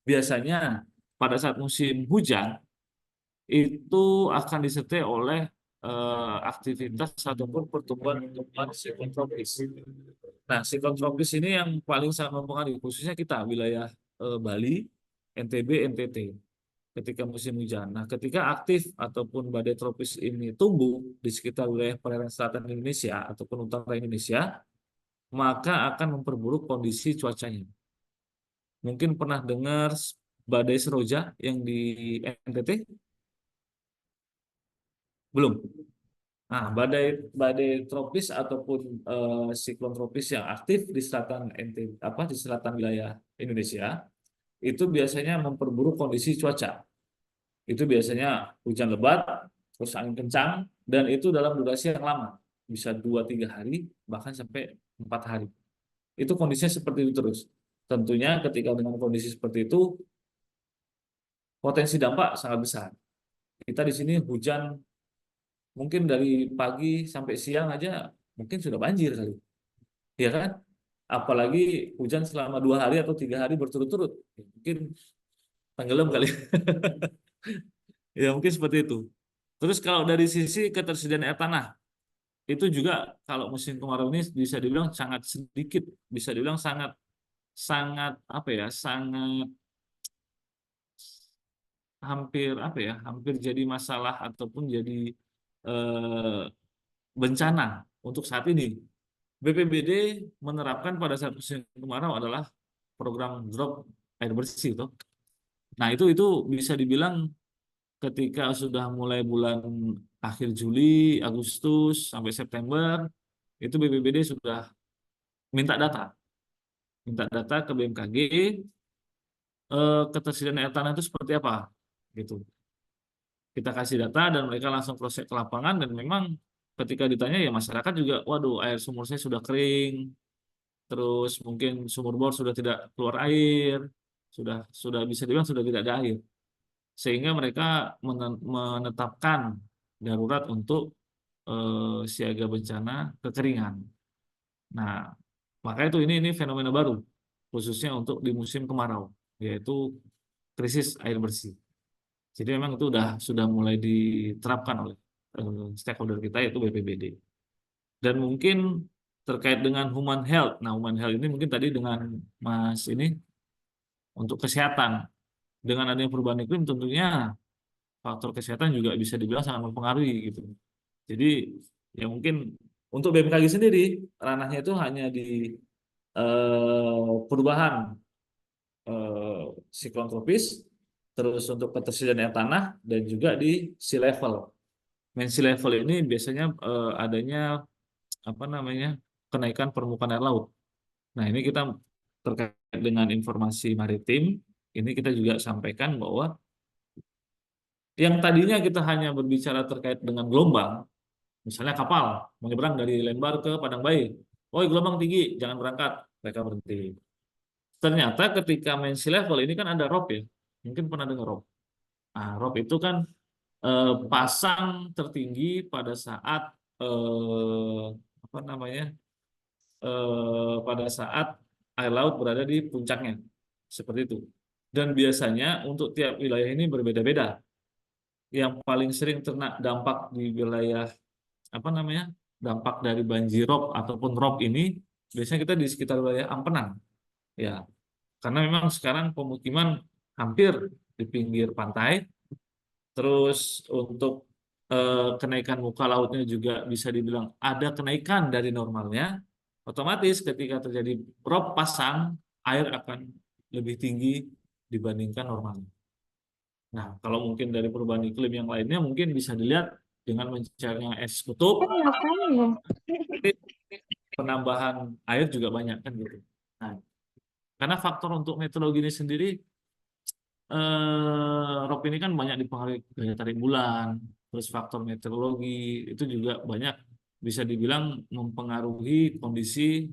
Biasanya pada saat musim hujan itu akan disertai oleh aktivitas ataupun pertumbuhan siklon tropis. Nah, siklon tropis ini yang paling sangat mempengaruhi, khususnya kita wilayah Bali, NTB, NTT, ketika musim hujan. Nah, ketika aktif ataupun badai tropis ini tumbuh di sekitar wilayah perairan selatan Indonesia ataupun utara Indonesia, maka akan memperburuk kondisi cuacanya. Mungkin pernah dengar badai Seroja yang di NTT? Belum. Nah, badai badai tropis ataupun siklon tropis yang aktif di selatan di selatan wilayah Indonesia itu biasanya memperburuk kondisi cuaca. Itu biasanya hujan lebat, terus angin kencang, dan itu dalam durasi yang lama, bisa 2-3 hari, bahkan sampai 4 hari. Itu kondisinya seperti itu terus. Tentunya ketika dengan kondisi seperti itu, potensi dampak sangat besar. Kita di sini hujan mungkin dari pagi sampai siang aja mungkin sudah banjir kali, ya kan? Apalagi hujan selama 2 hari atau 3 hari berturut-turut, mungkin tenggelam kali. Ya mungkin seperti itu. Terus kalau dari sisi ketersediaan air tanah, itu juga kalau musim kemarau ini bisa dibilang sangat sedikit, bisa dibilang sangat sangat apa ya, sangat hampir apa ya, hampir jadi masalah ataupun jadi eh, bencana untuk saat ini. BPBD menerapkan pada saat musim kemarau adalah program drop air bersih toh. Nah, itu bisa dibilang ketika sudah mulai bulan akhir Juli, Agustus sampai September, itu BPBD sudah minta data, ke BMKG ketersediaan air tanah itu seperti apa, gitu. Kita kasih data dan mereka langsung proses ke lapangan dan memang ketika ditanya ya masyarakat juga, waduh air sumur saya sudah kering, terus mungkin sumur bor sudah tidak keluar air, sudah bisa dibilang sudah tidak ada air, sehingga mereka menetapkan darurat untuk siaga bencana kekeringan. Nah, maka ini fenomena baru khususnya untuk di musim kemarau, yaitu krisis air bersih. Jadi memang itu sudah mulai diterapkan oleh stakeholder kita yaitu BPBD. Dan mungkin terkait dengan human health. Nah, human health ini mungkin tadi dengan Mas ini untuk kesehatan. Dengan adanya perubahan iklim tentunya faktor kesehatan juga bisa dibilang sangat mempengaruhi gitu. Jadi ya mungkin untuk BMKG sendiri ranahnya itu hanya di perubahan siklon tropis, terus untuk ketersediaan air tanah dan juga di sea level. Main sea level ini biasanya adanya apa namanya kenaikan permukaan air laut. Nah, ini kita terkait dengan informasi maritim, ini kita juga sampaikan bahwa yang tadinya kita hanya berbicara terkait dengan gelombang, misalnya kapal menyeberang dari Lembar ke Padang Bayi, oh gelombang tinggi, jangan berangkat, mereka berhenti. Ternyata ketika main sea level ini kan ada ROP ya, mungkin pernah dengar ROP. Nah, ROP itu kan pasang tertinggi pada saat apa namanya pada saat air laut berada di puncaknya, seperti itu. Dan biasanya untuk tiap wilayah ini berbeda-beda. Yang paling sering terkena dampak di wilayah apa namanya dampak dari banjir rob ataupun rob ini biasanya kita di sekitar wilayah Ampenan, ya. Karena memang sekarang pemukiman hampir di pinggir pantai. Terus untuk kenaikan muka lautnya juga bisa dibilang ada kenaikan dari normalnya. Otomatis ketika terjadi rob pasang, air akan lebih tinggi dibandingkan normalnya. Nah, kalau mungkin dari perubahan iklim yang lainnya mungkin bisa dilihat dengan mencairnya es kutub, tapi penambahan air juga banyak kan gitu. Nah, karena faktor untuk meteorologi ini sendiri rob ini kan banyak dipengaruhi gaya tarik bulan, terus faktor meteorologi itu juga banyak bisa dibilang mempengaruhi kondisi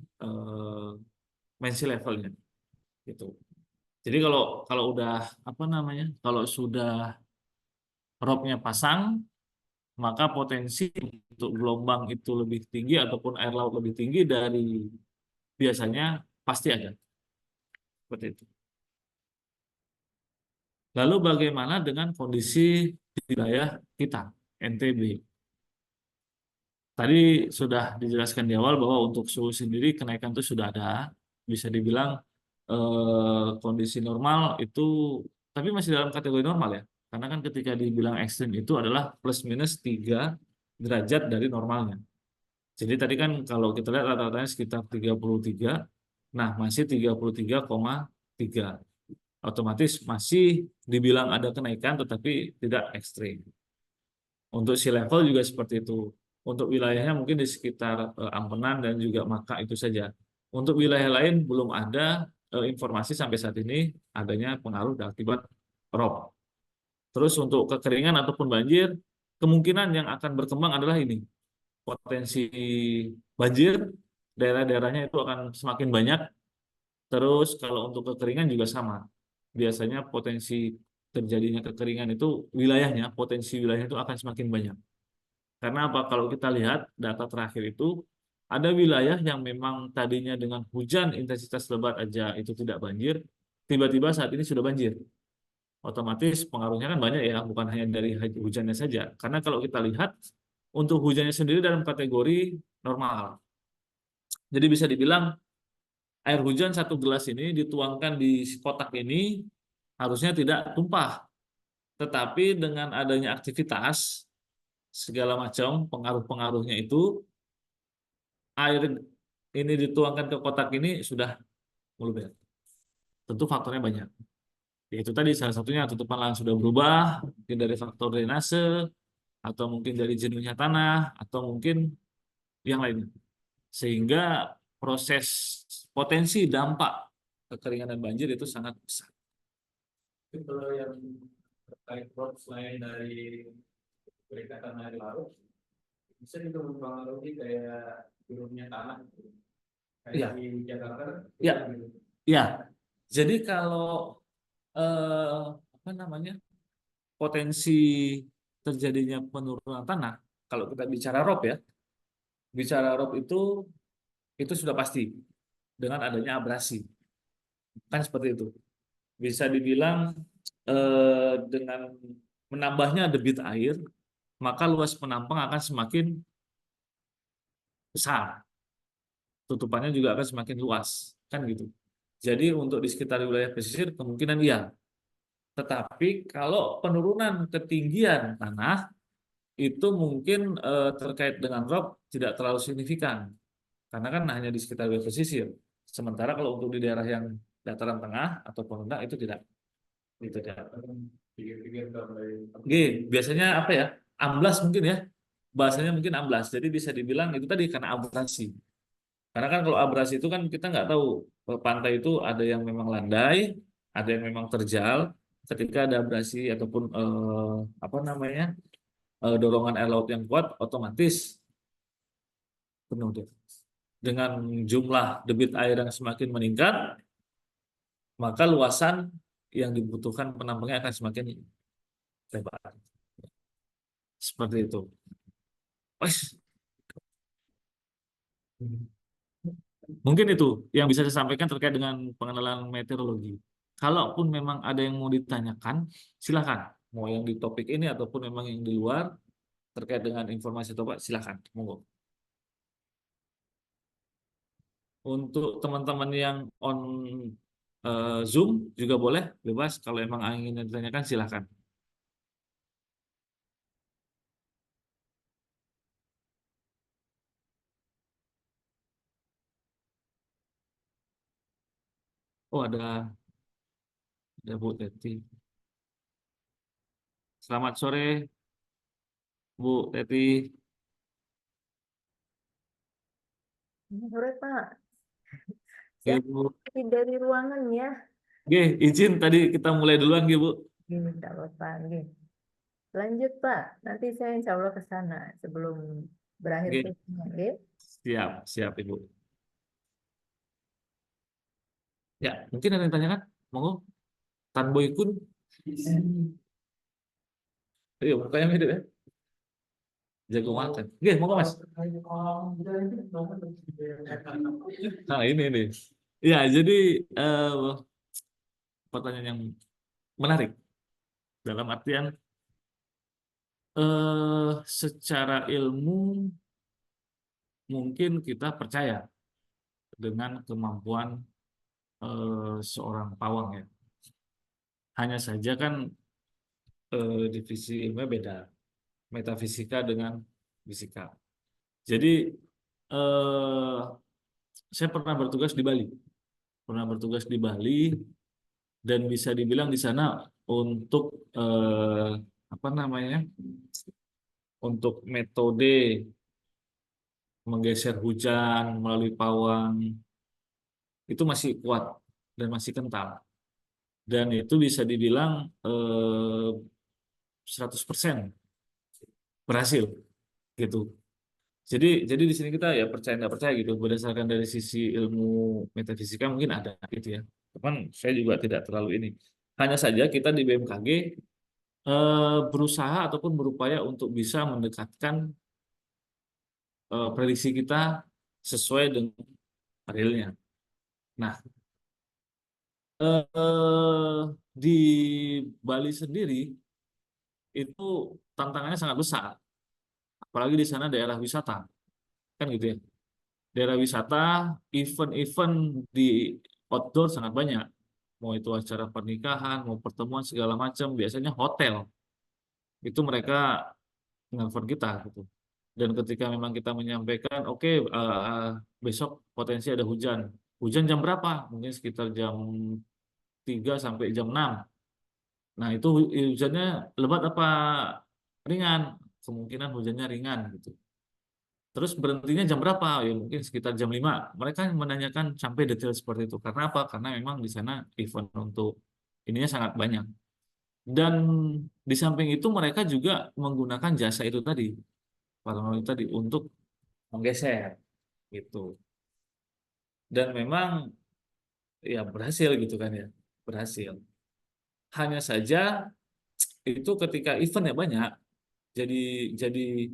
main sea levelnya gitu. Jadi kalau kalau udah apa namanya, kalau sudah robnya pasang, maka potensi untuk gelombang itu lebih tinggi ataupun air laut lebih tinggi dari biasanya pasti ada. Seperti itu. Lalu bagaimana dengan kondisi di wilayah kita, NTB? Tadi sudah dijelaskan di awal bahwa untuk suhu sendiri kenaikan itu sudah ada, bisa dibilang kondisi normal itu, tapi masih dalam kategori normal ya. Karena kan ketika dibilang ekstrim itu adalah plus minus 3 derajat dari normalnya. Jadi tadi kan kalau kita lihat rata-ratanya sekitar 33, nah masih 33,3. Otomatis masih dibilang ada kenaikan tetapi tidak ekstrim. Untuk sea level juga seperti itu. Untuk wilayahnya mungkin di sekitar Ampenan dan juga Maka itu saja. Untuk wilayah lain belum ada informasi sampai saat ini adanya pengaruh dan akibat rob. Terus untuk kekeringan ataupun banjir, kemungkinan yang akan berkembang adalah ini. Potensi banjir, daerah-daerahnya itu akan semakin banyak. Terus kalau untuk kekeringan juga sama. Biasanya potensi terjadinya kekeringan itu wilayahnya, potensi wilayahnya itu akan semakin banyak. Karena apa? Kalau kita lihat data terakhir itu, ada wilayah yang memang tadinya dengan hujan intensitas lebat aja itu tidak banjir, tiba-tiba saat ini sudah banjir. Otomatis pengaruhnya kan banyak ya, bukan hanya dari hujannya saja. Karena kalau kita lihat, untuk hujannya sendiri dalam kategori normal. Jadi bisa dibilang air hujan 1 gelas ini dituangkan di kotak ini harusnya tidak tumpah. Tetapi dengan adanya aktivitas segala macam pengaruh-pengaruhnya itu, air ini dituangkan ke kotak ini sudah meluber. Tentu faktornya banyak. Yaitu tadi salah satunya tutupan lahan sudah berubah, mungkin dari faktor drainase, atau mungkin dari jenuhnya tanah, atau mungkin yang lainnya. Sehingga proses potensi dampak kekeringan dan banjir itu sangat besar. Tapi kalau yang terkait rob selain dari peningkatan air laut, bisa juga mempengaruhi kayak turunnya tanah. Kayak Iya. di Jakarta. Iya. Gitu. Ya, jadi kalau apa namanya potensi terjadinya penurunan tanah, kalau kita bicara rob ya, bicara rob itu sudah pasti dengan adanya abrasi, kan seperti itu. Bisa dibilang dengan menambahnya debit air maka luas penampang akan semakin besar. Tutupannya juga akan semakin luas, kan gitu. Jadi untuk di sekitar wilayah pesisir kemungkinan iya. Tetapi kalau penurunan ketinggian tanah itu mungkin terkait dengan rob tidak terlalu signifikan karena kan hanya di sekitar wilayah pesisir. Sementara kalau untuk di daerah yang dataran tengah ataupun rendah itu tidak. Itu tidak. Pikir-pikir kalau G, biasanya apa ya? Amblas mungkin ya. Bahasanya mungkin amblas. Jadi bisa dibilang itu tadi karena abrasi. Karena kan kalau abrasi itu kan kita nggak tahu pantai itu ada yang memang landai, ada yang memang terjal. Ketika ada abrasi ataupun apa namanya dorongan air laut yang kuat, otomatis penuh dia. Dengan jumlah debit air yang semakin meningkat, maka luasan yang dibutuhkan penampungannya akan semakin lebar. Seperti itu. Wes, mungkin itu yang bisa saya sampaikan terkait dengan pengenalan meteorologi. Kalaupun memang ada yang mau ditanyakan, silakan. Mau yang di topik ini ataupun memang yang di luar terkait dengan informasi atau apa, silakan. Monggo. Untuk teman-teman yang on Zoom juga boleh, bebas. Kalau emang ingin ditanyakan, silakan. Oh, ada Bu Teti. Selamat sore, Bu Teti. Sore, Pak. Oke, Siap Bu. dari ruangan ya. Oke, izin tadi kita mulai duluan, Bu. Tidak apa-apa. Nggih. Lanjut, Pak. Nanti saya insya Allah ke sana sebelum berakhir Oke, sesinya. Nggih. siap, siap, Ibu. Ya, mungkin ada yang tanyakan? Monggo. Tan Boy Kun. Iya, mukanya mirip ya. Jago makan. Oke, monggo Mas. Nah, ini nih. Ya, jadi pertanyaan yang menarik. Dalam artian secara ilmu mungkin kita percaya dengan kemampuan seorang pawang ya. Hanya saja kan divisi ilmunya beda. Metafisika dengan fisika. Jadi saya pernah bertugas di Bali. Pernah bertugas di Bali dan bisa dibilang di sana untuk apa namanya? Untuk metode menggeser hujan melalui pawang itu masih kuat dan masih kental. Dan itu bisa dibilang 100% berhasil gitu. Jadi di sini kita ya percaya nggak percaya gitu berdasarkan dari sisi ilmu metafisika mungkin ada gitu ya. Cuman saya juga tidak terlalu ini. Hanya saja kita di BMKG berusaha ataupun berupaya untuk bisa mendekatkan prediksi kita sesuai dengan realnya. Nah, di Bali sendiri itu tantangannya sangat besar, apalagi di sana daerah wisata, kan gitu ya. Daerah wisata, event-event di outdoor sangat banyak. Mau itu acara pernikahan, mau pertemuan segala macam, biasanya hotel itu mereka nelfon kita gitu. Dan ketika memang kita menyampaikan, oke, besok potensi ada hujan. Hujan jam berapa? Mungkin sekitar jam 3 sampai jam 6. Nah, itu hujannya lebat apa ringan? Kemungkinan hujannya ringan gitu. Terus berhentinya jam berapa? Ya mungkin sekitar jam 5. Mereka menanyakan sampai detail seperti itu. Karena apa? Karena memang di sana event untuk ininya sangat banyak. Dan di samping itu mereka juga menggunakan jasa itu tadi, para tadi untuk menggeser gitu. Dan memang ya berhasil gitu kan ya. Berhasil. Hanya saja itu ketika eventnya banyak, jadi jadi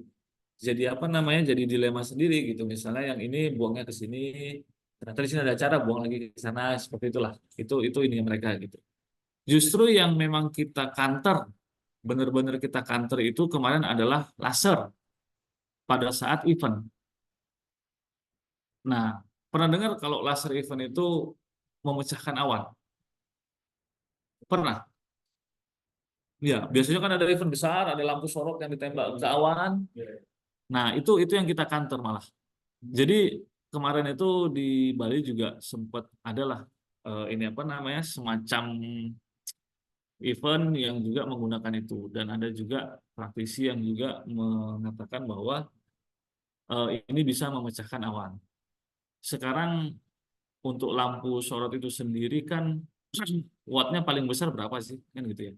jadi apa namanya jadi dilema sendiri gitu misalnya yang ini buangnya ke sini ternyata di sini ada acara buang lagi ke sana seperti itulah itu ini mereka gitu justru yang memang kita counter benar-benar kita counter itu kemarin adalah laser pada saat event. Nah, pernah dengar kalau laser event itu memecahkan awan? Pernah? Ya, biasanya kan ada event besar, ada lampu sorot yang ditembak ke awan. Nah, itu yang kita counter malah. Jadi kemarin itu di Bali juga sempat adalah ini apa namanya semacam event yang juga menggunakan itu, dan ada juga praktisi yang juga mengatakan bahwa ini bisa memecahkan awan. Sekarang untuk lampu sorot itu sendiri kan wattnya paling besar berapa sih kan gitu ya.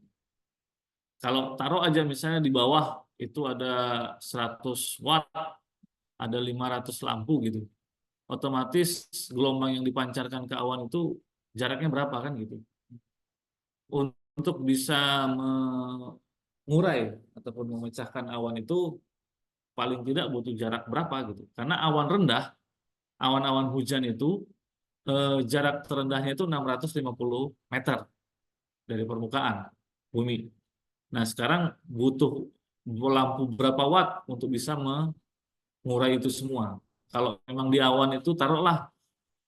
Kalau taruh aja misalnya di bawah itu ada 100 watt, ada 500 lampu gitu. Otomatis gelombang yang dipancarkan ke awan itu jaraknya berapa kan gitu. Untuk bisa mengurai ataupun memecahkan awan itu paling tidak butuh jarak berapa gitu. Karena awan rendah, awan-awan hujan itu jarak terendahnya itu 650 meter dari permukaan bumi. Nah, sekarang butuh lampu berapa watt untuk bisa mengurai itu semua. Kalau memang di awan itu taruhlah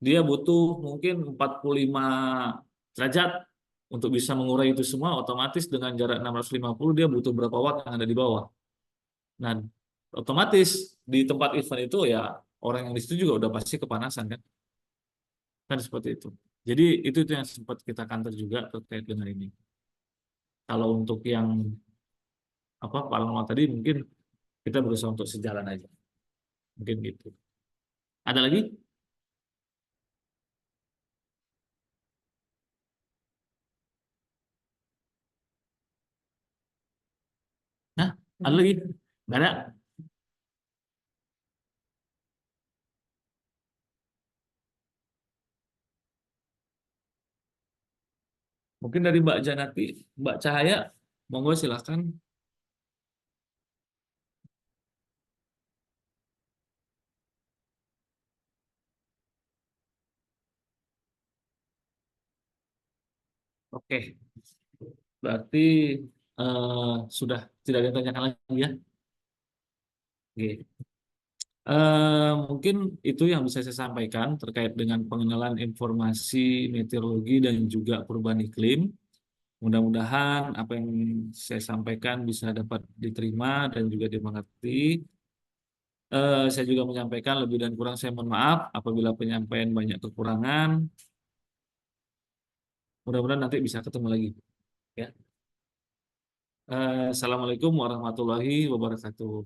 dia butuh mungkin 45 derajat untuk bisa mengurai itu semua, otomatis dengan jarak 650 dia butuh berapa watt yang ada di bawah. Nah, otomatis di tempat event itu ya orang yang di situ juga udah pasti kepanasan kan. Kan seperti itu. Jadi itu yang sempat kita counter juga terkait dengan ini. Kalau untuk yang apa paranormal tadi mungkin kita berusaha untuk sejalan aja. Mungkin gitu. Ada lagi? Nah, ada lagi? Nggak ada? Mungkin dari Mbak Janati, Mbak Cahaya, monggo silahkan. Oke, berarti sudah tidak ada yang tanyakan lagi ya. Oke. Mungkin itu yang bisa saya sampaikan terkait dengan pengenalan informasi meteorologi dan juga perubahan iklim. Mudah-mudahan apa yang saya sampaikan bisa dapat diterima dan juga dimengerti. Saya juga menyampaikan lebih dan kurang saya mohon maaf apabila penyampaian banyak kekurangan. Mudah-mudahan nanti bisa ketemu lagi. Ya. Assalamualaikum warahmatullahi wabarakatuh.